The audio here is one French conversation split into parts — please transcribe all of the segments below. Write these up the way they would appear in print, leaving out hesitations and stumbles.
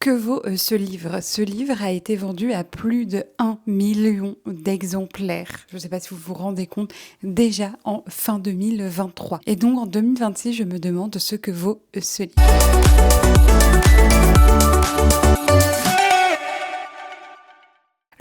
Que vaut ce livre? Ce livre a été vendu à plus de 1 million d'exemplaires. Je ne sais pas si vous vous rendez compte, déjà en fin 2023. Et donc en 2026, je me demande ce que vaut ce livre.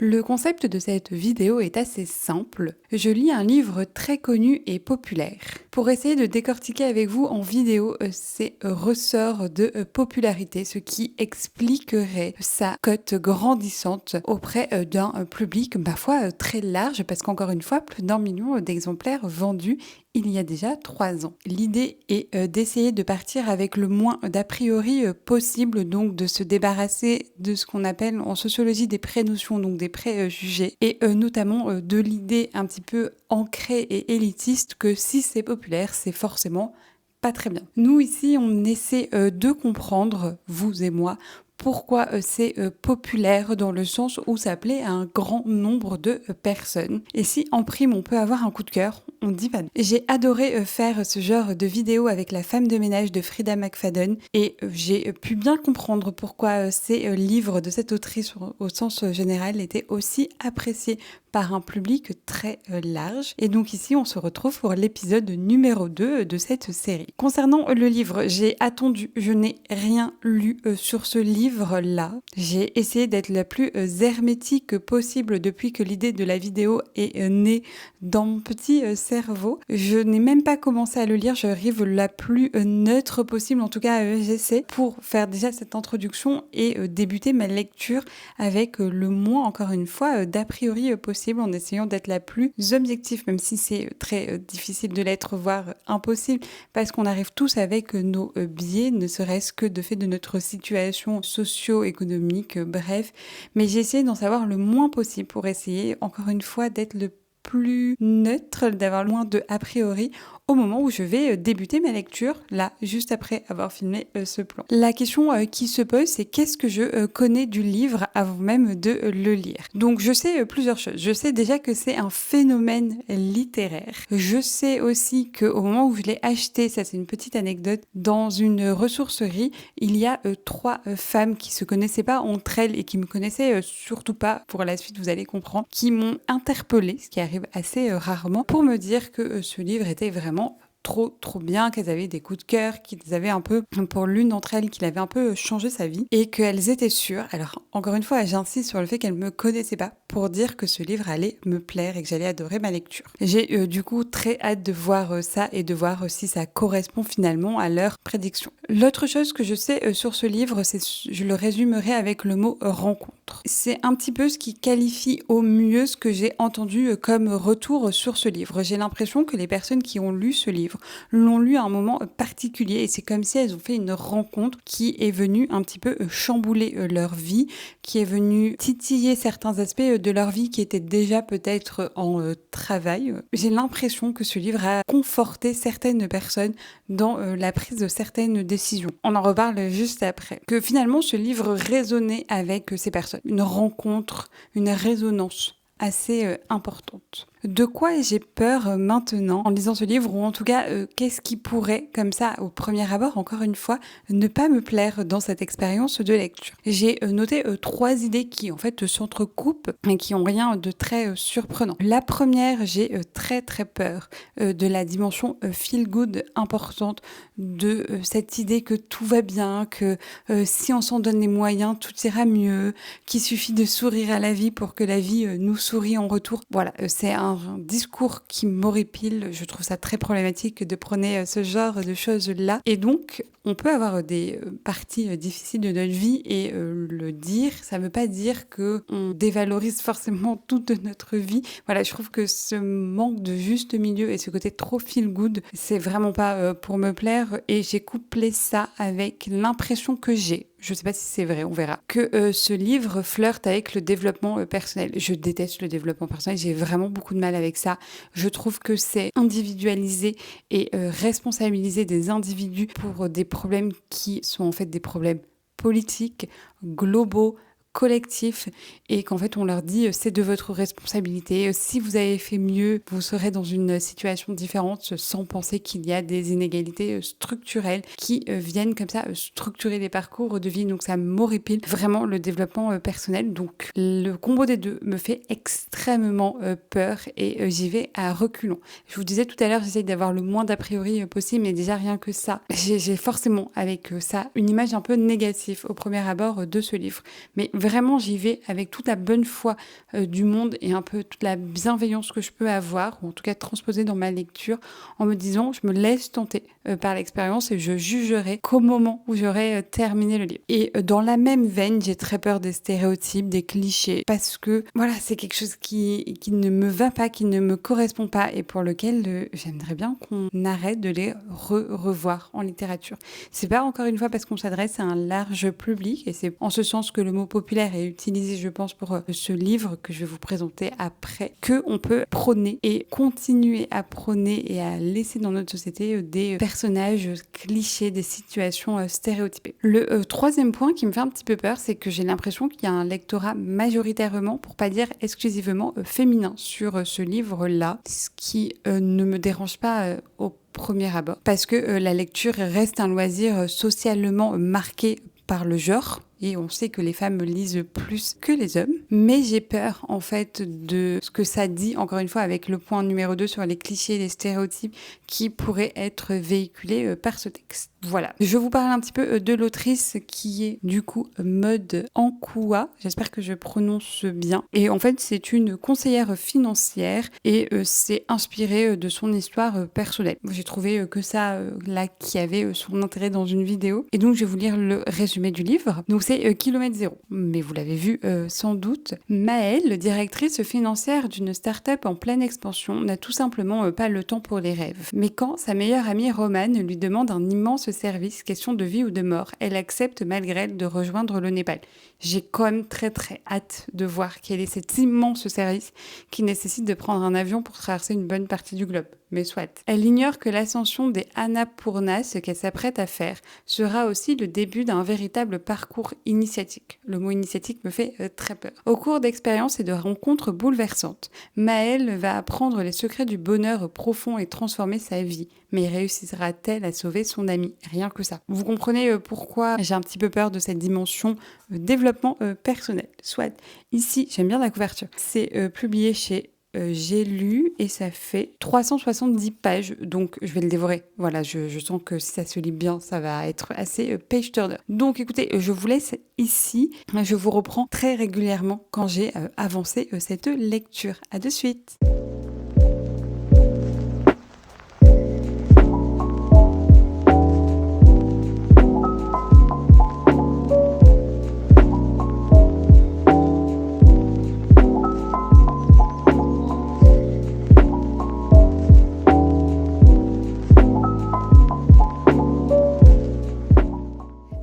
Le concept de cette vidéo est assez simple. Je lis un livre très connu et populaire. Pour essayer de décortiquer avec vous en vidéo ces ressorts de popularité, ce qui expliquerait sa cote grandissante auprès d'un public parfois très large, parce qu'encore une fois, plus d'1 million d'exemplaires vendus il y a déjà 3 ans. L'idée est d'essayer de partir avec le moins d'a priori possible, donc de se débarrasser de ce qu'on appelle en sociologie des prénotions, donc des préjugés, et notamment de l'idée un petit peu ancrée et élitiste que si c'est populaire, c'est forcément pas très bien. Nous ici, on essaie de comprendre, vous et moi, pourquoi c'est populaire dans le sens où ça plaît à un grand nombre de personnes. Et si en prime on peut avoir un coup de cœur, on dit pas non. J'ai adoré faire ce genre de vidéo avec La femme de ménage de Frida McFadden et j'ai pu bien comprendre pourquoi ces livres de cette autrice au sens général étaient aussi appréciés par un public très large. Et donc ici, on se retrouve pour l'épisode numéro 2 de cette série. Concernant le livre, j'ai attendu, je n'ai rien lu sur ce livre-là. J'ai essayé d'être la plus hermétique possible depuis que l'idée de la vidéo est née dans mon petit cerveau. Je n'ai même pas commencé à le lire, j'arrive la plus neutre possible, en tout cas j'essaie, pour faire déjà cette introduction et débuter ma lecture avec le moins, encore une fois, d'a priori possible, en essayant d'être la plus objective, même si c'est très difficile de l'être, voire impossible, parce qu'on arrive tous avec nos biais, ne serait-ce que de fait de notre situation socio-économique, bref. Mais j'ai essayé d'en savoir le moins possible pour essayer, encore une fois, d'être le plus neutre, d'avoir le moins de a priori au moment où je vais débuter ma lecture, là, juste après avoir filmé ce plan. La question qui se pose, c'est qu'est-ce que je connais du livre avant même de le lire? Donc je sais plusieurs choses. Je sais déjà que c'est un phénomène littéraire. Je sais aussi qu'au moment où je l'ai acheté, ça c'est une petite anecdote, dans une ressourcerie, il y a 3 femmes qui se connaissaient pas entre elles et qui me connaissaient surtout pas, pour la suite vous allez comprendre, qui m'ont interpellée, ce qui arrive assez rarement, pour me dire que ce livre était vraiment trop bien, qu'elles avaient des coups de cœur, qu'ils avaient un peu, pour l'une d'entre elles, qu'il avait un peu changé sa vie et qu'elles étaient sûres, alors encore une fois j'insiste sur le fait qu'elles me connaissaient pas, pour dire que ce livre allait me plaire et que j'allais adorer ma lecture. J'ai du coup très hâte de voir ça et de voir si ça correspond finalement à leur prédiction. L'autre chose que je sais sur ce livre, c'est, je le résumerai avec le mot rencontre. C'est un petit peu ce qui qualifie au mieux ce que j'ai entendu comme retour sur ce livre. J'ai l'impression que les personnes qui ont lu ce livre l'ont lu à un moment particulier et c'est comme si elles ont fait une rencontre qui est venue un petit peu chambouler leur vie, qui est venue titiller certains aspects de leur vie qui étaient déjà peut-être en travail. J'ai l'impression que ce livre a conforté certaines personnes dans la prise de certaines décisions. On en reparle juste après. Que finalement ce livre résonnait avec ces personnes. Une rencontre, une résonance assez importante. De quoi ai-je peur maintenant en lisant ce livre, ou en tout cas qu'est-ce qui pourrait, comme ça au premier abord, encore une fois, ne pas me plaire dans cette expérience de lecture? J'ai noté 3 idées qui en fait s'entrecoupent et qui ont rien de très surprenant. La première, j'ai très peur de la dimension feel good importante de cette idée que tout va bien, que si on s'en donne les moyens, tout ira mieux, qu'il suffit de sourire à la vie pour que la vie nous sourit en retour. Voilà, c'est un discours qui m'horripile. Je trouve ça très problématique de prôner ce genre de choses-là. Et donc, on peut avoir des parties difficiles de notre vie et le dire, ça ne veut pas dire qu'on dévalorise forcément toute notre vie. Voilà, je trouve que ce manque de juste milieu et ce côté trop feel good, c'est vraiment pas pour me plaire. Et j'ai couplé ça avec l'impression que j'ai, je sais pas si c'est vrai, on verra, que ce livre flirte avec le développement personnel. Je déteste le développement personnel, j'ai vraiment beaucoup de mal avec ça. Je trouve que c'est individualiser et responsabiliser des individus pour des problèmes qui sont en fait des problèmes politiques, globaux, collectif et qu'en fait on leur dit c'est de votre responsabilité. Si vous avez fait mieux, vous serez dans une situation différente sans penser qu'il y a des inégalités structurelles qui viennent comme ça structurer les parcours de vie. Donc ça m'horripile vraiment le développement personnel. Donc le combo des deux me fait extrêmement peur et j'y vais à reculons. Je vous disais tout à l'heure, j'essaye d'avoir le moins d'a priori possible, mais déjà rien que ça, j'ai forcément avec ça une image un peu négative au premier abord de ce livre. Mais vraiment j'y vais avec toute la bonne foi du monde et un peu toute la bienveillance que je peux avoir, ou en tout cas transposer dans ma lecture, en me disant je me laisse tenter par l'expérience et je jugerai qu'au moment où j'aurai terminé le livre. Et dans la même veine, j'ai très peur des stéréotypes, des clichés, parce que voilà, c'est quelque chose qui ne me va pas, qui ne me correspond pas et pour lequel j'aimerais bien qu'on arrête de les revoir en littérature. C'est pas encore une fois parce qu'on s'adresse à un large public et c'est en ce sens que le mot populaire est utilisé, je pense, pour ce livre que je vais vous présenter après, qu'on peut prôner et continuer à prôner et à laisser dans notre société des personnages clichés, des situations stéréotypées. Le troisième point qui me fait un petit peu peur, c'est que j'ai l'impression qu'il y a un lectorat majoritairement, pour pas dire exclusivement féminin sur ce livre-là, ce qui ne me dérange pas au premier abord, parce que la lecture reste un loisir socialement marqué par le genre. Et on sait que les femmes lisent plus que les hommes. Mais j'ai peur, en fait, de ce que ça dit, encore une fois, avec le point numéro 2 sur les clichés et les stéréotypes qui pourraient être véhiculés par ce texte. Voilà. Je vous parle un petit peu de l'autrice qui est, du coup, Maud Ankoua. J'espère que je prononce bien. Et en fait, c'est une conseillère financière et c'est inspiré de son histoire personnelle. J'ai trouvé que ça, là, qui avait son intérêt dans une vidéo. Et donc, je vais vous lire le résumé du livre. Donc, c'est kilomètre zéro. Mais vous l'avez vu sans doute. Maëlle, directrice financière d'une start-up en pleine expansion, n'a tout simplement pas le temps pour les rêves. Mais quand sa meilleure amie Romane lui demande un immense service, question de vie ou de mort, elle accepte malgré elle de rejoindre le Népal. J'ai quand même très très hâte de voir quel est cet immense service qui nécessite de prendre un avion pour traverser une bonne partie du globe. Mais soit. Elle ignore que l'ascension des Annapurna, ce qu'elle s'apprête à faire, sera aussi le début d'un véritable parcours initiatique. Le mot initiatique me fait très peur. Au cours d'expériences et de rencontres bouleversantes, Maëlle va apprendre les secrets du bonheur profond et transformer sa vie. Mais réussira-t-elle à sauver son amie ? Rien que ça. Vous comprenez pourquoi j'ai un petit peu peur de cette dimension développement personnel. Soit. Ici, j'aime bien la couverture. C'est publié chez j'ai lu et ça fait 370 pages, donc je vais le dévorer. Voilà, je sens que si ça se lit bien, ça va être assez page turner. Donc écoutez, je vous laisse ici. Je vous reprends très régulièrement quand j'ai avancé cette lecture. À de suite.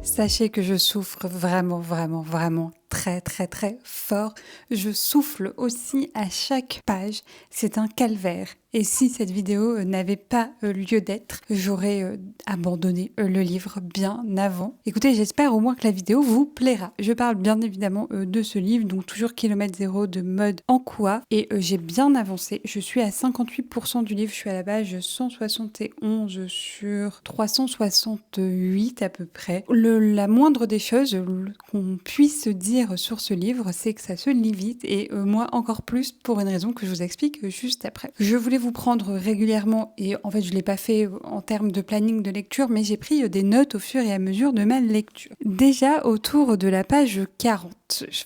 Sachez que je souffre vraiment, vraiment, vraiment très, très, très fort. Je souffle aussi à chaque page. C'est un calvaire. Et si cette vidéo n'avait pas lieu d'être, j'aurais abandonné le livre bien avant. Écoutez, j'espère au moins que la vidéo vous plaira. Je parle bien évidemment de ce livre, donc toujours kilomètre zéro de Maud Ankoua. Et j'ai bien avancé. Je suis à 58% du livre. Je suis à la page 171 sur 368 à peu près. La moindre des choses qu'on puisse dire sur ce livre, c'est que ça se lit vite et moi encore plus pour une raison que je vous explique juste après. Je voulais vous prendre régulièrement et en fait je l'ai pas fait en termes de planning de lecture, mais j'ai pris des notes au fur et à mesure de ma lecture. Déjà autour de la page 40.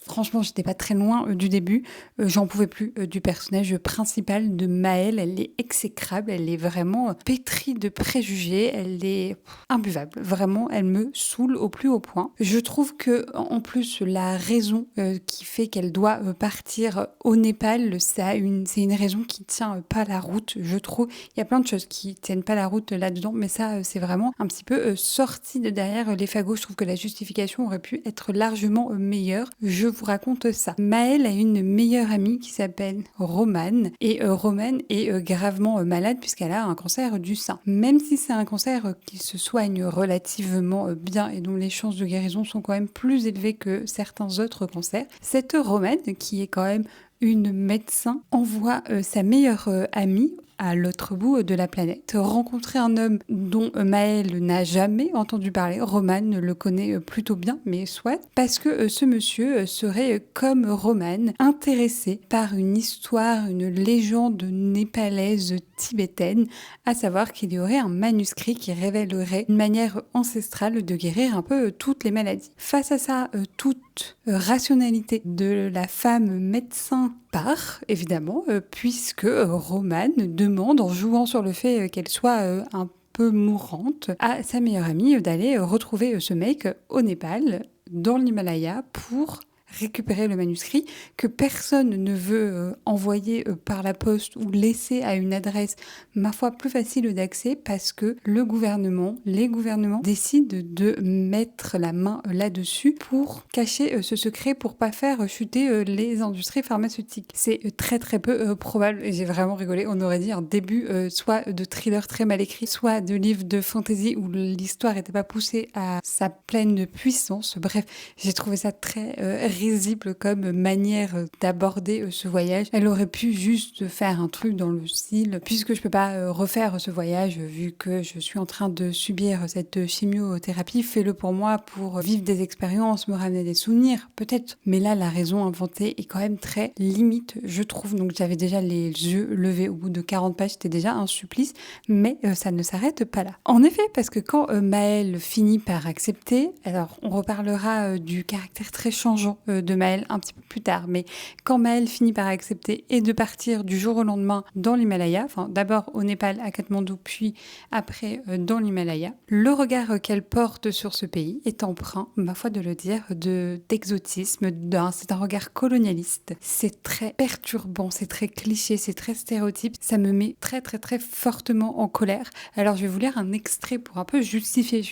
Franchement, j'étais pas très loin du début. J'en pouvais plus du personnage principal de Maëlle. Elle est exécrable, elle est vraiment pétrie de préjugés, elle est imbuvable. Vraiment, elle me saoule au plus haut point. Je trouve que en plus la raison qui fait qu'elle doit partir au Népal, c'est une raison qui tient pas la route. Je trouve, il y a plein de choses qui tiennent pas la route là-dedans, mais ça c'est vraiment un petit peu sorti de derrière les fagots. Je trouve que la justification aurait pu être largement meilleure. je vous raconte ça. Maëlle a une meilleure amie qui s'appelle Romane et Romane est gravement malade puisqu'elle a un cancer du sein. Même si c'est un cancer qui se soigne relativement bien et dont les chances de guérison sont quand même plus élevées que certains autres cancers, cette Romane, qui est quand même une médecin, envoie sa meilleure amie à l'autre bout de la planète, rencontrer un homme dont Maëlle n'a jamais entendu parler. Romane le connaît plutôt bien, mais soit, parce que ce monsieur serait, comme Romane, intéressé par une histoire, une légende népalaise tibétaine, à savoir qu'il y aurait un manuscrit qui révélerait une manière ancestrale de guérir un peu toutes les maladies. Face à ça, toute rationalité de la femme médecin part, évidemment, puisque Romane demande, en jouant sur le fait qu'elle soit un peu mourante, à sa meilleure amie d'aller retrouver ce mec au Népal, dans l'Himalaya, pour récupérer le manuscrit que personne ne veut envoyer par la poste ou laisser à une adresse, ma foi, plus facile d'accès parce que les gouvernements décident de mettre la main là-dessus pour cacher ce secret, pour pas faire chuter les industries pharmaceutiques. C'est très très peu probable et j'ai vraiment rigolé. On aurait dit un début soit de thriller très mal écrit, soit de livre de fantasy où l'histoire n'était pas poussée à sa pleine puissance. Bref, j'ai trouvé ça très risible comme manière d'aborder ce voyage. Elle aurait pu juste faire un truc dans le style, puisque je peux pas refaire ce voyage vu que je suis en train de subir cette chimiothérapie, fais-le pour moi pour vivre des expériences, me ramener des souvenirs, peut-être. Mais là, la raison inventée est quand même très limite, je trouve. Donc j'avais déjà les yeux levés au bout de 40 pages, c'était déjà un supplice, mais ça ne s'arrête pas là. En effet, parce que quand Maëlle finit par accepter, alors on reparlera du caractère très changeant de Maëlle un petit peu plus tard, mais quand Maëlle finit par accepter et de partir du jour au lendemain dans l'Himalaya, enfin d'abord au Népal, à Katmandou, puis après dans l'Himalaya, le regard qu'elle porte sur ce pays est empreint, ma foi de le dire, d'exotisme, c'est un regard colonialiste. C'est très perturbant, c'est très cliché, c'est très stéréotype, ça me met très très très fortement en colère. Alors je vais vous lire un extrait pour un peu justifier,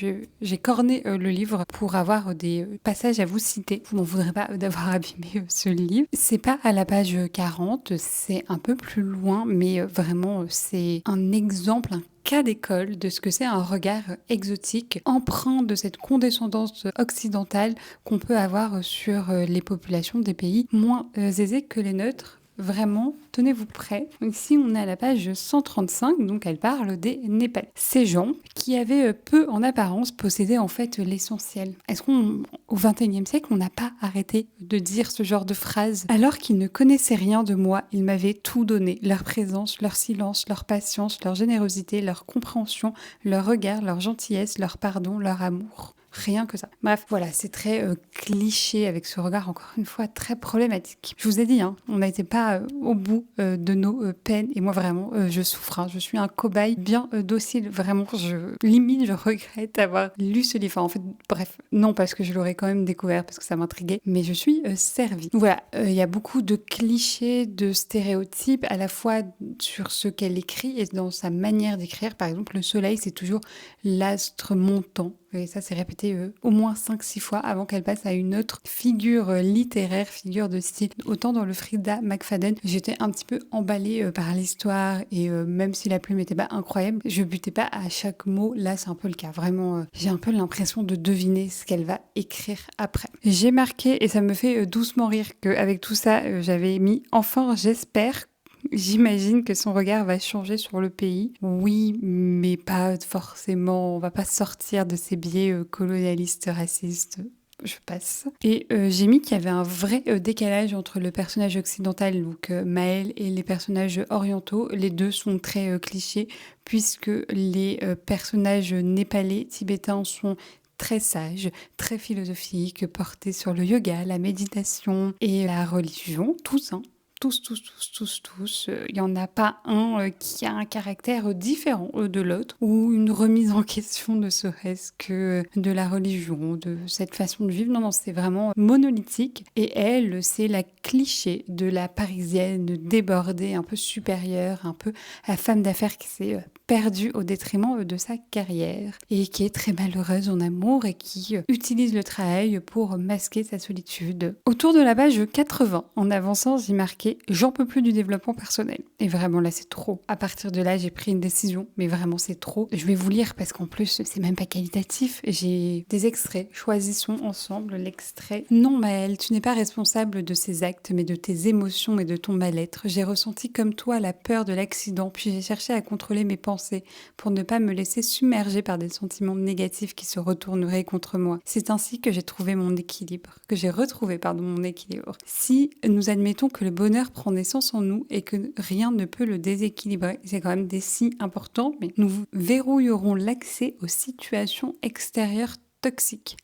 j'ai corné le livre pour avoir des passages à vous citer. Vous m'en voudrez pas d'avoir abîmé ce livre. C'est pas à la page 40, c'est un peu plus loin, mais vraiment c'est un exemple, un cas d'école de ce que c'est un regard exotique, empreint de cette condescendance occidentale qu'on peut avoir sur les populations des pays moins aisés que les nôtres. Vraiment, tenez-vous prêts. Ici, on est à la page 135, donc elle parle des Népalais. Ces gens qui avaient peu en apparence possédaient en fait l'essentiel. Est-ce qu'au XXIe siècle, on n'a pas arrêté de dire ce genre de phrase? Alors qu'ils ne connaissaient rien de moi, ils m'avaient tout donné. Leur présence, leur silence, leur patience, leur générosité, leur compréhension, leur regard, leur gentillesse, leur pardon, leur amour. Rien que ça. Bref, voilà, c'est très cliché avec ce regard, encore une fois, très problématique. Je vous ai dit, on n'était pas au bout de nos peines. Et moi, vraiment, je souffre. Je suis un cobaye bien docile. Vraiment, je regrette d'avoir lu ce livre. Enfin, en fait, bref, non, parce que je l'aurais quand même découvert, parce que ça m'intriguait. Mais je suis servie. Donc voilà, il y a beaucoup de clichés, de stéréotypes, à la fois sur ce qu'elle écrit et dans sa manière d'écrire. Par exemple, le soleil, c'est toujours l'astre montant. Et ça, c'est répété au moins 5-6 fois avant qu'elle passe à une autre figure littéraire, figure de style. Autant dans le Frida McFadden, j'étais un petit peu emballée par l'histoire et même si la plume n'était pas incroyable, je butais pas à chaque mot. Là, c'est un peu le cas. Vraiment, j'ai un peu l'impression de deviner ce qu'elle va écrire après. J'ai marqué, et ça me fait doucement rire, qu'avec tout ça, j'avais mis « Enfin, j'espère ». J'imagine que son regard va changer sur le pays. Oui, mais pas forcément. On va pas sortir de ces biais colonialistes, racistes. Je passe. Et j'ai mis qu'il y avait un vrai décalage entre le personnage occidental, donc Maëlle, et les personnages orientaux. Les deux sont très clichés, puisque les personnages népalais, tibétains sont très sages, très philosophiques, portés sur le yoga, la méditation et la religion, tous, tous. Il n'y en a pas un qui a un caractère différent de l'autre ou une remise en question ne serait-ce que de la religion, de cette façon de vivre. Non, c'est vraiment monolithique. Et elle, c'est la cliché de la parisienne débordée, un peu supérieure, un peu la femme d'affaires qui sait perdue au détriment de sa carrière et qui est très malheureuse en amour et qui utilise le travail pour masquer sa solitude. Autour de la page 80, en avançant, j'ai marqué « J'en peux plus du développement personnel ». Et vraiment là, c'est trop. À partir de là, j'ai pris une décision, mais vraiment c'est trop. Je vais vous lire parce qu'en plus, c'est même pas qualitatif. J'ai des extraits. Choisissons ensemble l'extrait. « Non Maëlle, tu n'es pas responsable de ces actes, mais de tes émotions et de ton mal-être. J'ai ressenti comme toi la peur de l'accident, puis j'ai cherché à contrôler mes pensées pour ne pas me laisser submerger par des sentiments négatifs qui se retourneraient contre moi. C'est ainsi que j'ai retrouvé mon équilibre. Si nous admettons que le bonheur prend naissance en nous et que rien ne peut le déséquilibrer, c'est quand même des signes importants, mais nous verrouillerons l'accès aux situations extérieures toxiques.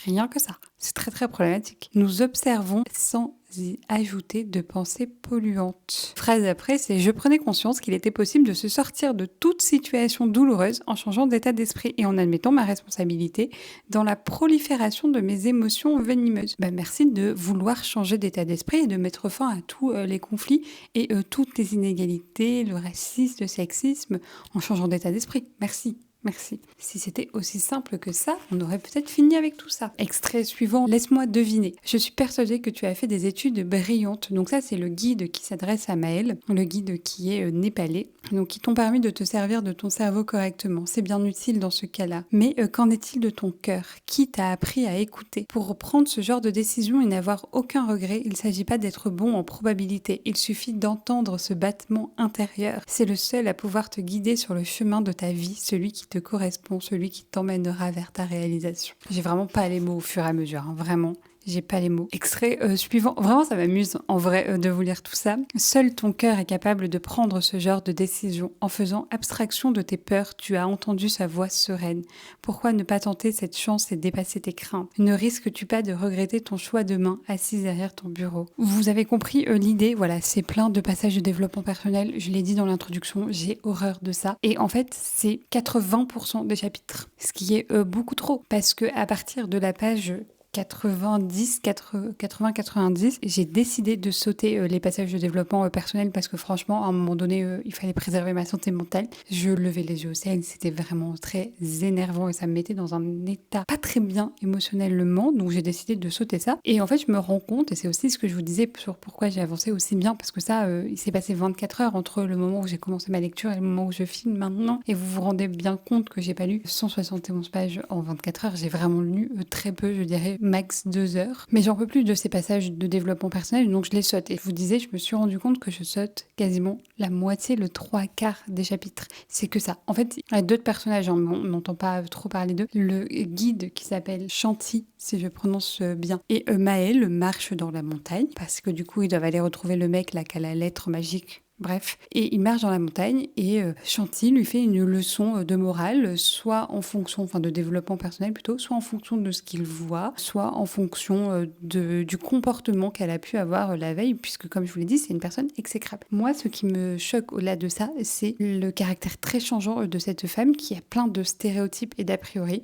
Rien que ça. C'est très très problématique. Nous observons sans y ajouter de pensées polluantes. Phrase après, c'est « Je prenais conscience qu'il était possible de se sortir de toute situation douloureuse en changeant d'état d'esprit et en admettant ma responsabilité dans la prolifération de mes émotions venimeuses. » Merci de vouloir changer d'état d'esprit et de mettre fin à tous les conflits et toutes les inégalités, le racisme, le sexisme, en changeant d'état d'esprit. Merci. Merci. Si c'était aussi simple que ça, on aurait peut-être fini avec tout ça. Extrait suivant, laisse-moi deviner. Je suis persuadée que tu as fait des études brillantes. Donc ça, c'est le guide qui s'adresse à Maëlle, le guide qui est népalais, donc qui t'ont permis de te servir de ton cerveau correctement. C'est bien utile dans ce cas-là. Mais qu'en est-il de ton cœur? Qui t'a appris à écouter? Pour prendre ce genre de décision et n'avoir aucun regret, il ne s'agit pas d'être bon en probabilité. Il suffit d'entendre ce battement intérieur. C'est le seul à pouvoir te guider sur le chemin de ta vie, celui qui te correspond, celui qui t'emmènera vers ta réalisation. J'ai vraiment pas les mots au fur et à mesure, vraiment. J'ai pas les mots. Extrait suivant. Vraiment, ça m'amuse en vrai de vous lire tout ça. Seul ton cœur est capable de prendre ce genre de décision. En faisant abstraction de tes peurs, tu as entendu sa voix sereine. Pourquoi ne pas tenter cette chance et dépasser tes craintes? Ne risques-tu pas de regretter ton choix demain, assise derrière ton bureau? Vous avez compris l'idée, voilà, c'est plein de passages de développement personnel. Je l'ai dit dans l'introduction, j'ai horreur de ça. Et en fait, c'est 80% des chapitres, ce qui est beaucoup trop. Parce que à partir de la page 80-90, j'ai décidé de sauter les passages de développement personnel parce que franchement, à un moment donné, il fallait préserver ma santé mentale. Je levais les yeux au ciel, c'était vraiment très énervant et ça me mettait dans un état pas très bien émotionnellement, donc j'ai décidé de sauter ça. Et en fait, je me rends compte, et c'est aussi ce que je vous disais sur pourquoi j'ai avancé aussi bien, parce que ça, il s'est passé 24 heures entre le moment où j'ai commencé ma lecture et le moment où je filme maintenant, et vous vous rendez bien compte que j'ai pas lu 171 pages en 24 heures, j'ai vraiment lu très peu, je dirais max 2 heures. Mais j'en peux plus de ces passages de développement personnel, donc je les saute. Et je vous disais, je me suis rendu compte que je saute quasiment la moitié, le 3/4 des chapitres. C'est que ça. En fait, il y a d'autres personnages, on n'entend pas trop parler d'eux. Le guide qui s'appelle Chanty, si je prononce bien, et Maëlle marche dans la montagne, parce que du coup, ils doivent aller retrouver le mec là qui a la lettre magique. Bref, et il marche dans la montagne et Chanty lui fait une leçon de morale, soit en fonction, enfin de développement personnel plutôt, soit en fonction de ce qu'il voit, soit en fonction du comportement qu'elle a pu avoir la veille, puisque comme je vous l'ai dit, c'est une personne exécrable. Moi, ce qui me choque au-delà de ça, c'est le caractère très changeant de cette femme qui a plein de stéréotypes et d'a priori.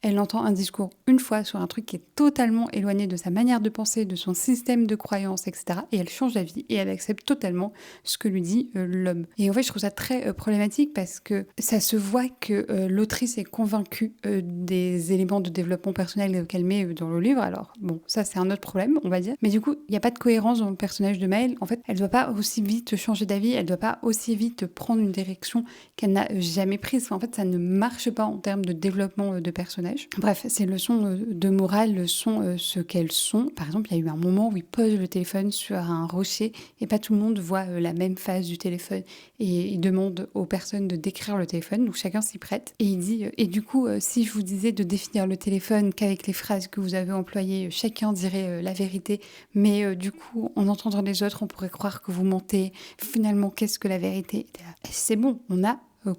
Elle entend un discours une fois sur un truc qui est totalement éloigné de sa manière de penser, de son système de croyances, etc. Et elle change d'avis et elle accepte totalement ce que lui dit l'homme. Et en fait, je trouve ça très problématique parce que ça se voit que l'autrice est convaincue des éléments de développement personnel qu'elle met dans le livre. Alors, bon, ça c'est un autre problème, on va dire. Mais du coup, il n'y a pas de cohérence dans le personnage de Maëlle. En fait, elle ne doit pas aussi vite changer d'avis, elle ne doit pas aussi vite prendre une direction qu'elle n'a jamais prise. Enfin, en fait, ça ne marche pas en termes de développement de personnage. Bref, ces leçons de morale sont ce qu'elles sont. Par exemple, il y a eu un moment où il pose le téléphone sur un rocher et pas tout le monde voit la même face du téléphone. Et il demande aux personnes de décrire le téléphone, donc chacun s'y prête. Et il dit, et du coup, si je vous disais de définir le téléphone qu'avec les phrases que vous avez employées, chacun dirait la vérité, mais du coup, en entendant les autres, on pourrait croire que vous mentez. Finalement, qu'est-ce que la vérité? C'est bon, on a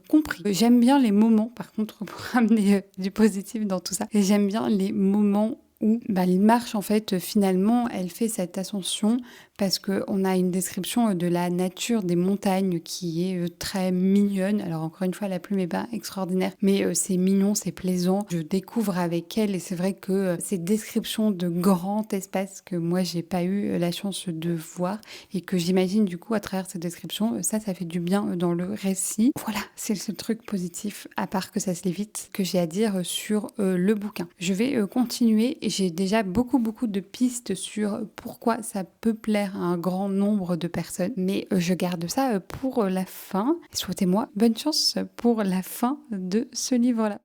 compris. J'aime bien les moments, par contre, pour amener du positif dans tout ça. J'aime bien les moments où il marche en fait, finalement, elle fait cette ascension parce qu'on a une description de la nature des montagnes qui est très mignonne. Alors encore une fois, la plume n'est pas extraordinaire, mais c'est mignon, c'est plaisant. Je découvre avec elle et c'est vrai que ces descriptions de grands espaces que moi, j'ai pas eu la chance de voir et que j'imagine du coup à travers ces descriptions, ça fait du bien dans le récit. Voilà, c'est le seul truc positif, à part que ça se lit vite, que j'ai à dire sur le bouquin. Je vais continuer et j'ai déjà beaucoup de pistes sur pourquoi ça peut plaire à un grand nombre de personnes, mais je garde ça pour la fin. Souhaitez-moi bonne chance pour la fin de ce livre-là.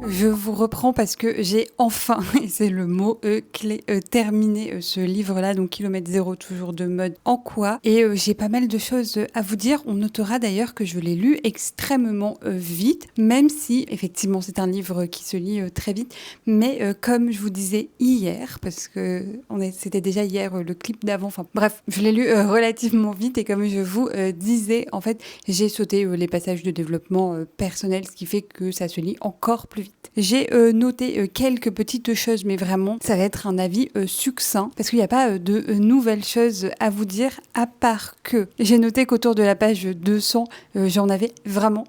Je vous reprends parce que j'ai enfin, et c'est le mot clé, terminé ce livre-là, donc Kilomètre Zéro, toujours de mode en quoi. Et j'ai pas mal de choses à vous dire. On notera d'ailleurs que je l'ai lu extrêmement vite, même si effectivement c'est un livre qui se lit très vite. Mais comme je vous disais hier, parce que c'était déjà hier le clip d'avant, enfin bref, je l'ai lu relativement vite et comme je vous disais, en fait, j'ai sauté les passages de développement personnel, ce qui fait que ça se lit encore plus vite. J'ai noté quelques petites choses, mais vraiment, ça va être un avis succinct, parce qu'il n'y a pas de nouvelles choses à vous dire, à part que j'ai noté qu'autour de la page 200, j'en avais vraiment,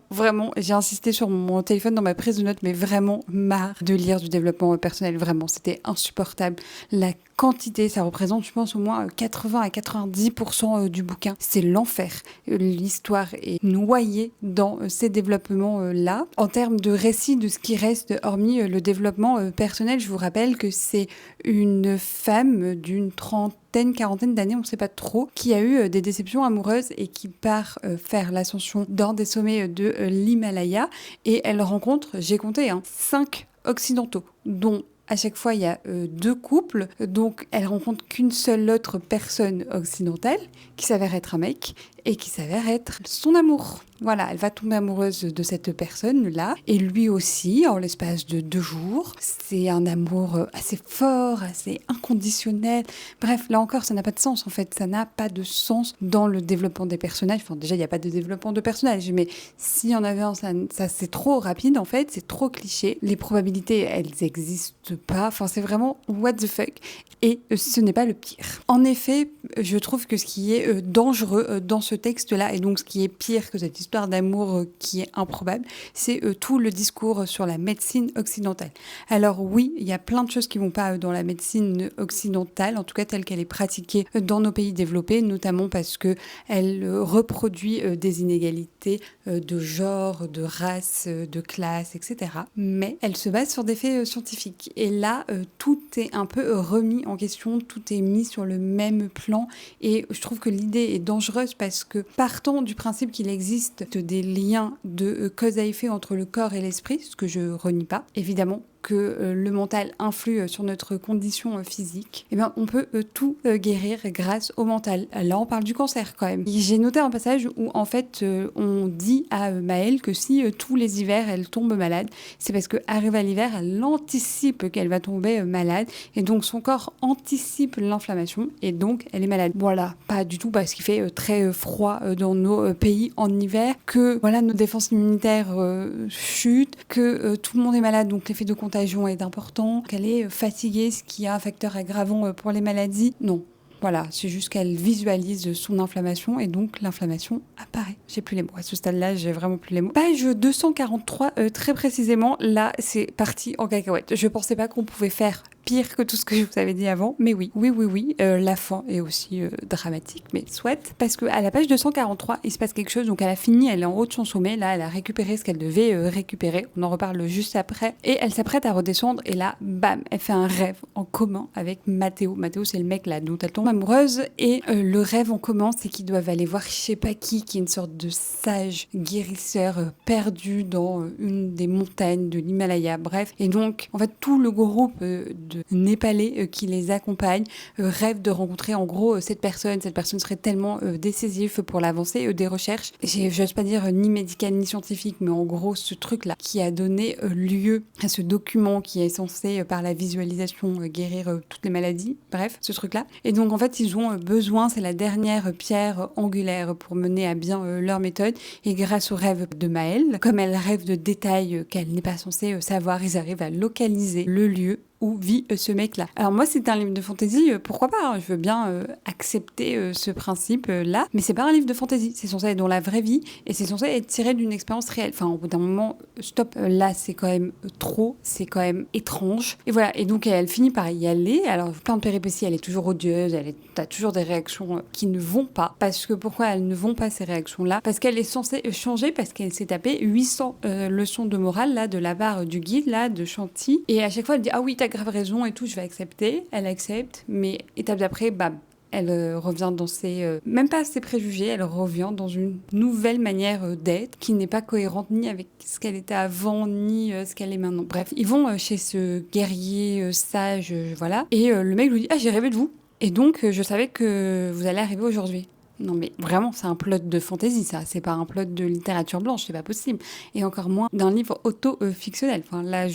j'ai insisté sur mon téléphone dans ma prise de notes, mais vraiment marre de lire du développement personnel, vraiment, c'était insupportable. La quantité, ça représente, je pense, au moins 80 à 90% du bouquin. C'est l'enfer. L'histoire est noyée dans ces développements-là. En termes de récit, de ce qui reste, hormis le développement personnel, je vous rappelle que c'est une femme d'une trentaine, quarantaine d'années, on ne sait pas trop, qui a eu des déceptions amoureuses et qui part faire l'ascension dans des sommets de l'Himalaya. Et elle rencontre, j'ai compté, 5 occidentaux, dont à chaque fois, il y a 2 couples, donc elle rencontre qu'une seule autre personne occidentale, qui s'avère être un mec, et qui s'avère être son amour. Voilà, elle va tomber amoureuse de cette personne-là, et lui aussi, en l'espace de 2 jours. C'est un amour assez fort, assez inconditionnel. Bref, là encore, ça n'a pas de sens, en fait. Ça n'a pas de sens dans le développement des personnages. Enfin, déjà, il n'y a pas de développement de personnages, mais s'il y en avait un, ça c'est trop rapide, en fait. C'est trop cliché. Les probabilités, elles n'existent pas. Enfin, c'est vraiment what the fuck. Et ce n'est pas le pire. En effet, je trouve que ce qui est dangereux dans ce texte-là, et donc ce qui est pire que cette histoire d'amour qui est improbable, c'est tout le discours sur la médecine occidentale. Alors oui, il y a plein de choses qui vont pas dans la médecine occidentale, en tout cas telle qu'elle est pratiquée dans nos pays développés, notamment parce que elle reproduit des inégalités de genre, de race, de classe, etc. Mais elle se base sur des faits scientifiques. Et là, tout est un peu remis en question, tout est mis sur le même plan. Et je trouve que l'idée est dangereuse parce que partant du principe qu'il existe des liens de cause à effet entre le corps et l'esprit, ce que je renie pas, évidemment, que le mental influe sur notre condition physique, eh bien, on peut tout guérir grâce au mental. Là, on parle du cancer quand même. J'ai noté un passage où, en fait, on dit à Maëlle que si tous les hivers, elle tombe malade, c'est parce qu'arrive à l'hiver, elle anticipe qu'elle va tomber malade, et donc son corps anticipe l'inflammation, et donc elle est malade. Voilà, pas du tout parce qu'il fait très froid dans nos pays en hiver, que voilà, nos défenses immunitaires chutent, que tout le monde est malade, donc l'effet de contagion est important, qu'elle est fatiguée, ce qui est un facteur aggravant pour les maladies. Non. Voilà, c'est juste qu'elle visualise son inflammation et donc l'inflammation apparaît. J'ai plus les mots. À ce stade-là, j'ai vraiment plus les mots. Page 243, très précisément, là, c'est parti en cacahuète. Je pensais pas qu'on pouvait faire pire que tout ce que je vous avais dit avant, mais oui, la fin est aussi dramatique, mais soit, parce qu'à la page 243, il se passe quelque chose, donc elle a fini, elle est en haut de son sommet, là, elle a récupéré ce qu'elle devait récupérer, on en reparle juste après, et elle s'apprête à redescendre, et là, bam, elle fait un rêve en commun avec Mathéo. Mathéo, c'est le mec là dont elle tombe amoureuse, et le rêve en commun, c'est qu'ils doivent aller voir je sais pas qui est une sorte de sage guérisseur perdu dans une des montagnes de l'Himalaya, bref, et donc, en fait, tout le groupe de de Népalais qui les accompagnent, rêvent de rencontrer en gros cette personne serait tellement décisive pour l'avancée des recherches. J'ose pas dire ni médical ni scientifique, mais en gros ce truc-là qui a donné lieu à ce document qui est censé par la visualisation guérir toutes les maladies, bref, ce truc-là. Et donc en fait ils ont besoin, c'est la dernière pierre angulaire pour mener à bien leur méthode, et grâce au rêve de Maëlle, comme elle rêve de détails qu'elle n'est pas censée savoir, ils arrivent à localiser le lieu où vit ce mec-là. Alors moi, c'est un livre de fantasy, pourquoi pas, hein, je veux bien accepter ce principe-là, mais c'est pas un livre de fantasy, c'est censé être dans la vraie vie, et c'est censé être tiré d'une expérience réelle. Enfin, au bout d'un moment, stop, là, c'est quand même trop, c'est quand même étrange. Et voilà, et donc elle finit par y aller, alors plein de péripéties, elle est toujours odieuse, t'as toujours des réactions qui ne vont pas, parce que pourquoi elles ne vont pas ces réactions-là? Parce qu'elle est censée changer, parce qu'elle s'est tapée 800 leçons de morale, là, de la part du guide, là, de Chanty, et à chaque fois, elle dit « Ah oui, t'as grave raison et tout, je vais accepter ». Elle accepte, mais étape d'après, bam, elle revient dans même pas ses préjugés, elle revient dans une nouvelle manière d'être qui n'est pas cohérente ni avec ce qu'elle était avant, ni ce qu'elle est maintenant. Bref, ils vont chez ce guerrier sage, voilà, et le mec lui dit « Ah, j'ai rêvé de vous, et donc je savais que vous allez arriver aujourd'hui ». Non mais vraiment, c'est un plot de fantasy ça, c'est pas un plot de littérature blanche, c'est pas possible. Et encore moins d'un livre auto-fictionnel. Enfin là,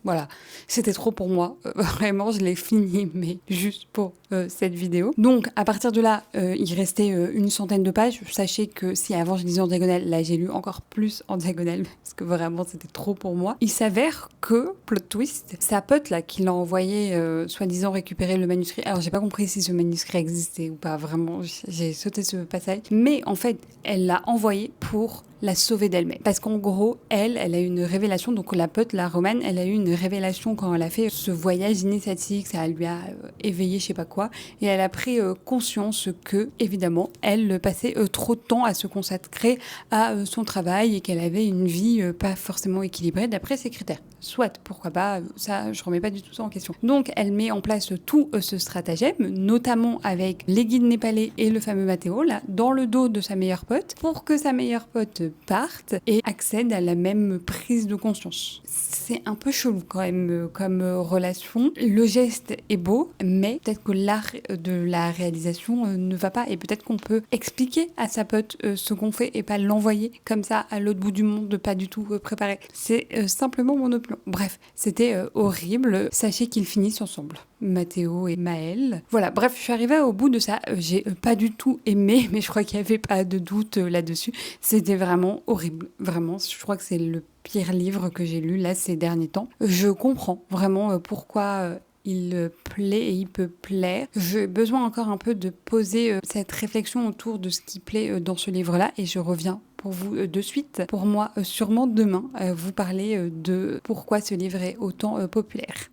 voilà, c'était trop pour moi. Vraiment, je l'ai fini, mais juste pour cette vidéo. Donc à partir de là, il restait une centaine de pages. Sachez que si avant je lisais en diagonale, là j'ai lu encore plus en diagonale, parce que vraiment c'était trop pour moi. Il s'avère que, plot twist, sa pote là qui l'a envoyé soi-disant récupérer le manuscrit. Alors j'ai pas compris si ce manuscrit existait ou pas, vraiment, j'ai sauté ce passage. Mais en fait, elle l'a envoyé pour la sauver d'elle-même. Parce qu'en gros, elle a eu une révélation, donc la pote, la Romane, elle a eu une révélation quand elle a fait ce voyage initiatique, ça lui a éveillé je sais pas quoi, et elle a pris conscience que, évidemment, elle passait trop de temps à se consacrer à son travail et qu'elle avait une vie pas forcément équilibrée d'après ses critères. Soit, pourquoi pas, ça, je remets pas du tout ça en question. Donc, elle met en place tout ce stratagème, notamment avec les guides népalais et le fameux Mathéo, là, dans le dos de sa meilleure pote, pour que sa meilleure pote parte et accède à la même prise de conscience. C'est un peu chelou quand même comme relation. Le geste est beau, mais peut-être que l'art de la réalisation ne va pas, et peut-être qu'on peut expliquer à sa pote ce qu'on fait et pas l'envoyer comme ça à l'autre bout du monde, pas du tout préparé. C'est simplement mon opinion. Bref, c'était horrible. Sachez qu'ils finissent ensemble, Mathéo et Maëlle. Voilà, bref, je suis arrivée au bout de ça. J'ai pas du tout aimé, mais je crois qu'il n'y avait pas de doute là-dessus. C'était vraiment horrible. Vraiment, je crois que c'est le pire livre que j'ai lu là ces derniers temps. Je comprends vraiment pourquoi il plaît et il peut plaire. J'ai besoin encore un peu de poser cette réflexion autour de ce qui plaît dans ce livre-là, et je reviens pour vous de suite. Pour moi, sûrement demain, vous parler de pourquoi ce livre est autant populaire.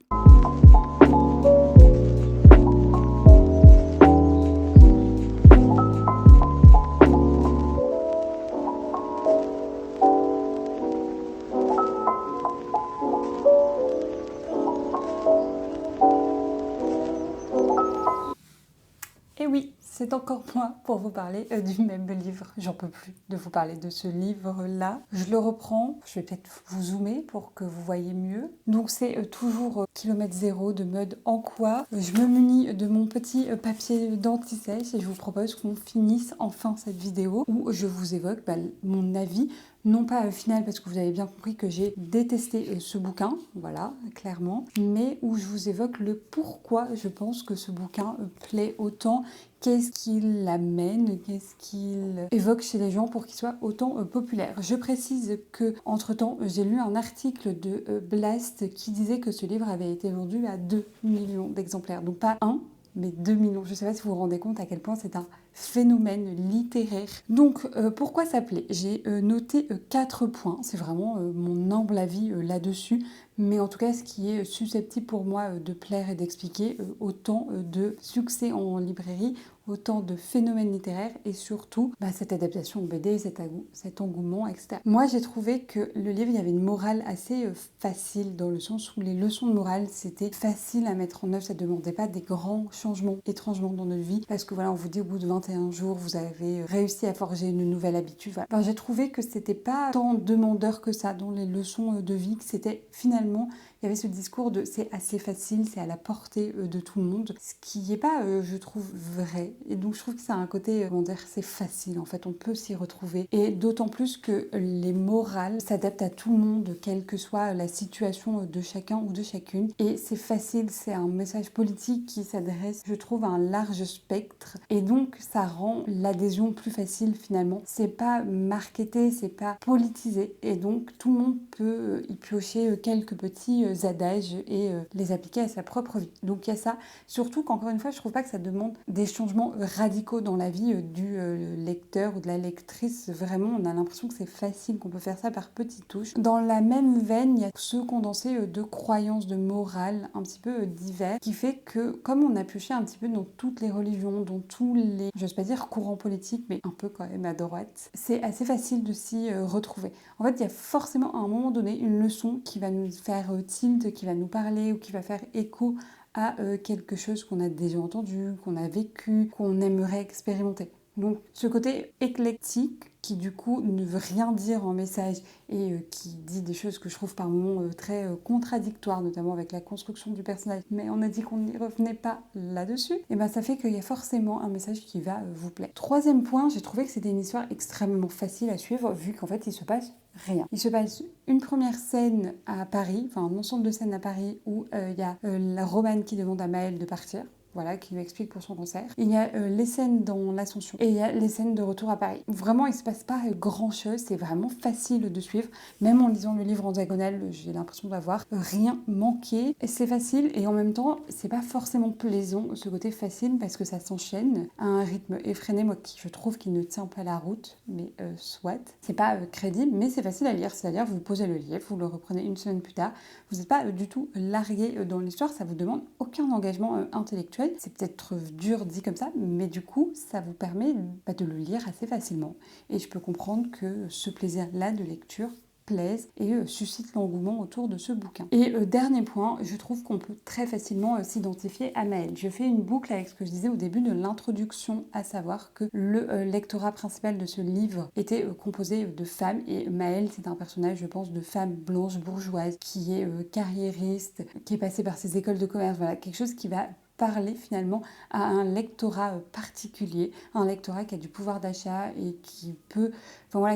Et oui, c'est encore moi pour vous parler du même livre. J'en peux plus de vous parler de ce livre-là. Je le reprends, je vais peut-être vous zoomer pour que vous voyez mieux. Donc c'est toujours kilomètre zéro de mode en quoi. Je me munis de mon petit papier d'anti-sèche et je vous propose qu'on finisse enfin cette vidéo où je vous évoque mon avis. Non pas final parce que vous avez bien compris que j'ai détesté ce bouquin, voilà, clairement, mais où je vous évoque le pourquoi je pense que ce bouquin plaît autant, qu'est-ce qu'il l'amène, qu'est-ce qu'il évoque chez les gens pour qu'il soit autant populaire. Je précise que entre-temps, j'ai lu un article de Blast qui disait que ce livre avait été vendu à 2 millions d'exemplaires, donc pas 1, mais 2 millions. Je ne sais pas si vous vous rendez compte à quel point c'est un phénomène littéraire. Donc, pourquoi ça plaît ? J'ai noté 4 points. C'est vraiment mon humble avis là-dessus. Mais en tout cas, ce qui est susceptible pour moi de plaire et d'expliquer autant de succès en librairie, autant de phénomènes littéraires et surtout cette adaptation au BD, cet engouement, etc. Moi, j'ai trouvé que le livre, il y avait une morale assez facile, dans le sens où les leçons de morale, c'était facile à mettre en œuvre, ça ne demandait pas des grands changements, étrangement dans notre vie, parce que voilà, on vous dit au bout de 21 jours, vous avez réussi à forger une nouvelle habitude. Voilà. Enfin, j'ai trouvé que c'était pas tant demandeur que ça dans les leçons de vie, que c'était finalement, il y avait ce discours de c'est assez facile, c'est à la portée de tout le monde, ce qui n'est pas, je trouve, vrai. Et donc je trouve que ça a un côté, c'est facile en fait, on peut s'y retrouver. Et d'autant plus que les morales s'adaptent à tout le monde, quelle que soit la situation de chacun ou de chacune. Et c'est facile, c'est un message politique qui s'adresse, je trouve, à un large spectre. Et donc ça rend l'adhésion plus facile finalement. C'est pas marketé, c'est pas politisé. Et donc tout le monde peut y piocher quelques petits adages et les appliquer à sa propre vie. Donc il y a ça. Surtout qu'encore une fois, je trouve pas que ça demande des changements radicaux dans la vie du lecteur ou de la lectrice. Vraiment, on a l'impression que c'est facile, qu'on peut faire ça par petites touches. Dans la même veine, il y a ce condensé de croyances, de morale un petit peu divers, qui fait que, comme on a pioché un petit peu dans toutes les religions, dans tous les, j'ose pas dire courants politiques, mais un peu quand même à droite, c'est assez facile de s'y retrouver. En fait, il y a forcément à un moment donné une leçon qui va nous faire tilt, qui va nous parler ou qui va faire écho à quelque chose qu'on a déjà entendu, qu'on a vécu, qu'on aimerait expérimenter. Donc ce côté éclectique qui du coup ne veut rien dire en message et qui dit des choses que je trouve par moments très contradictoires, notamment avec la construction du personnage, mais on a dit qu'on n'y revenait pas là-dessus, et ça fait qu'il y a forcément un message qui va vous plaire. Troisième point, j'ai trouvé que c'était une histoire extrêmement facile à suivre vu qu'en fait il se passe rien. Il se passe une première scène à Paris, enfin un ensemble de scènes à Paris où il y a la Romane qui demande à Maëlle de partir. Voilà, qui lui explique pour son concert. Il y a les scènes dans l'Ascension et il y a les scènes de retour à Paris. Vraiment, il ne se passe pas grand-chose, c'est vraiment facile de suivre. Même en lisant le livre en diagonale, j'ai l'impression d'avoir rien manqué. C'est facile et en même temps, c'est pas forcément plaisant, ce côté facile, parce que ça s'enchaîne à un rythme effréné, moi, qui je trouve qu'il ne tient pas la route, mais soit. C'est pas crédible, mais c'est facile à lire. C'est-à-dire, vous posez le livre, vous le reprenez une semaine plus tard, vous n'êtes pas du tout largué dans l'histoire, ça vous demande aucun engagement intellectuel. C'est peut-être dur dit comme ça, mais du coup, ça vous permet de le lire assez facilement. Et je peux comprendre que ce plaisir-là de lecture plaise et suscite l'engouement autour de ce bouquin. Et dernier point, je trouve qu'on peut très facilement s'identifier à Maëlle. Je fais une boucle avec ce que je disais au début de l'introduction, à savoir que le lectorat principal de ce livre était composé de femmes, et Maëlle, c'est un personnage, je pense, de femme blanche bourgeoise qui est carriériste, qui est passée par ses écoles de commerce, voilà, quelque chose qui va parler finalement à un lectorat particulier, un lectorat qui a du pouvoir d'achat et qui peut,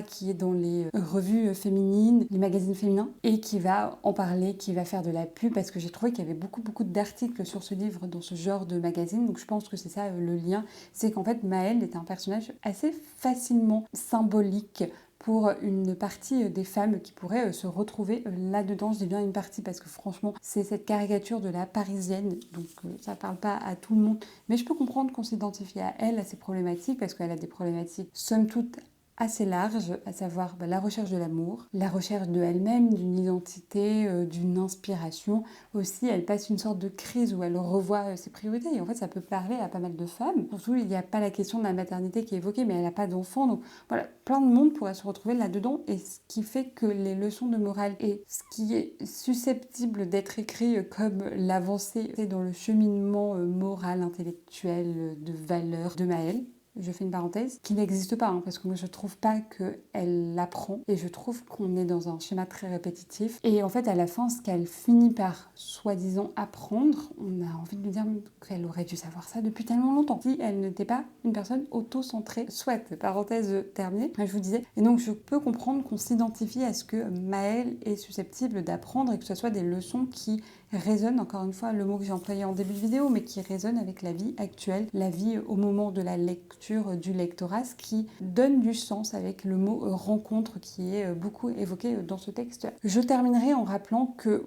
qui est dans les revues féminines, les magazines féminins, et qui va en parler, qui va faire de la pub, parce que j'ai trouvé qu'il y avait beaucoup d'articles sur ce livre dans ce genre de magazine, donc je pense que c'est ça le lien, c'est qu'en fait Maëlle est un personnage assez facilement symbolique pour une partie des femmes qui pourraient se retrouver là-dedans. Je dis bien une partie parce que franchement, c'est cette caricature de la parisienne, donc ça parle pas à tout le monde. Mais je peux comprendre qu'on s'identifie à elle, à ses problématiques, parce qu'elle a des problématiques somme toute assez large, à savoir la recherche de l'amour, la recherche de elle-même, d'une identité, d'une inspiration. Aussi, elle passe une sorte de crise où elle revoit ses priorités. Et en fait, ça peut parler à pas mal de femmes. Surtout, il n'y a pas la question de la maternité qui est évoquée, mais elle n'a pas d'enfant. Donc voilà, plein de monde pourrait se retrouver là-dedans. Et ce qui fait que les leçons de morale et ce qui est susceptible d'être écrit comme l'avancée dans le cheminement moral, intellectuel, de valeurs de Maëlle, je fais une parenthèse, qui n'existe pas, parce que moi je trouve pas qu'elle l'apprend, et je trouve qu'on est dans un schéma très répétitif. Et en fait, à la fin, ce qu'elle finit par soi-disant apprendre, on a envie de lui dire qu'elle aurait dû savoir ça depuis tellement longtemps, si elle n'était pas une personne auto-centrée. Soit, parenthèse terminée, je vous disais. Et donc je peux comprendre qu'on s'identifie à ce que Maëlle est susceptible d'apprendre, et que ce soit des leçons qui résonnent, encore une fois, le mot que j'ai employé en début de vidéo, mais qui résonnent avec la vie actuelle, la vie au moment de la lecture. sur du lectorat, ce qui donne du sens avec le mot rencontre qui est beaucoup évoqué dans ce texte. Je terminerai en rappelant que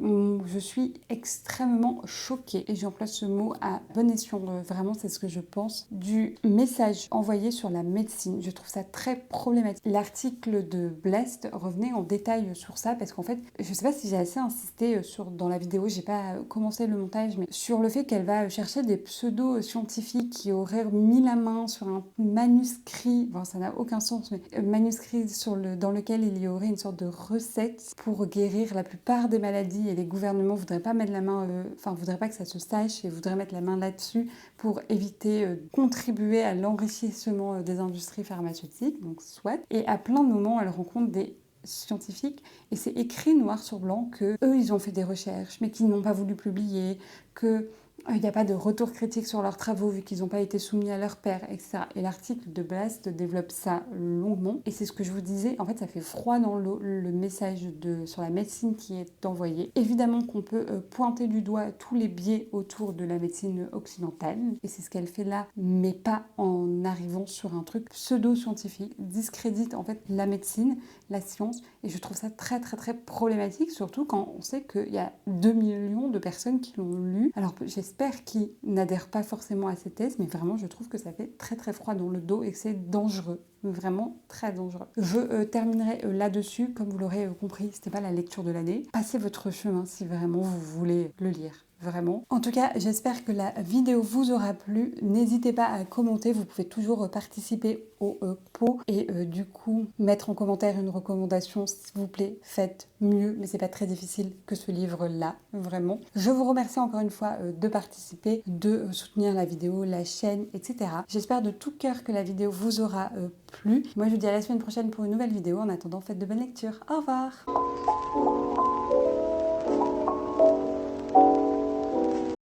je suis extrêmement choquée, et j'emploie ce mot à bon escient, vraiment c'est ce que je pense, du message envoyé sur la médecine. Je trouve ça très problématique. L'article de Blast revenait en détail sur ça parce qu'en fait, je sais pas si j'ai assez insisté dans la vidéo, j'ai pas commencé le montage, mais sur le fait qu'elle va chercher des pseudo-scientifiques qui auraient mis la main sur un manuscrit, bon ça n'a aucun sens, mais manuscrit dans lequel il y aurait une sorte de recette pour guérir la plupart des maladies, et les gouvernements voudraient pas mettre la main, voudraient pas que ça se sache et voudraient mettre la main là-dessus pour éviter de contribuer à l'enrichissement des industries pharmaceutiques, donc soit. Et à plein de moments, elle rencontre des scientifiques et c'est écrit noir sur blanc que eux ils ont fait des recherches mais qu'ils n'ont pas voulu publier, que il n'y a pas de retour critique sur leurs travaux vu qu'ils n'ont pas été soumis à leur pairs, etc. Et l'article de Blast développe ça longuement. Et c'est ce que je vous disais, en fait ça fait froid dans l'eau le message sur la médecine qui est envoyé. Évidemment qu'on peut pointer du doigt tous les biais autour de la médecine occidentale. Et c'est ce qu'elle fait là, mais pas en arrivant sur un truc pseudo-scientifique. Discrédite en fait la médecine, la science. Et je trouve ça très très très problématique, surtout quand on sait qu'il y a 2 millions de personnes qui l'ont lu. Alors j'espère qu'ils n'adhèrent pas forcément à ces thèses, mais vraiment je trouve que ça fait très très froid dans le dos et que c'est dangereux, vraiment très dangereux. Je terminerai là-dessus, comme vous l'aurez compris, c'était pas la lecture de l'année. Passez votre chemin si vraiment vous voulez le lire. Vraiment. En tout cas, j'espère que la vidéo vous aura plu. N'hésitez pas à commenter, vous pouvez toujours participer au pot et du coup mettre en commentaire une recommandation, s'il vous plaît, faites mieux, mais c'est pas très difficile que ce livre-là, vraiment. Je vous remercie encore une fois de participer, de soutenir la vidéo, la chaîne, etc. J'espère de tout cœur que la vidéo vous aura plu. Moi, je vous dis à la semaine prochaine pour une nouvelle vidéo. En attendant, faites de bonnes lectures. Au revoir!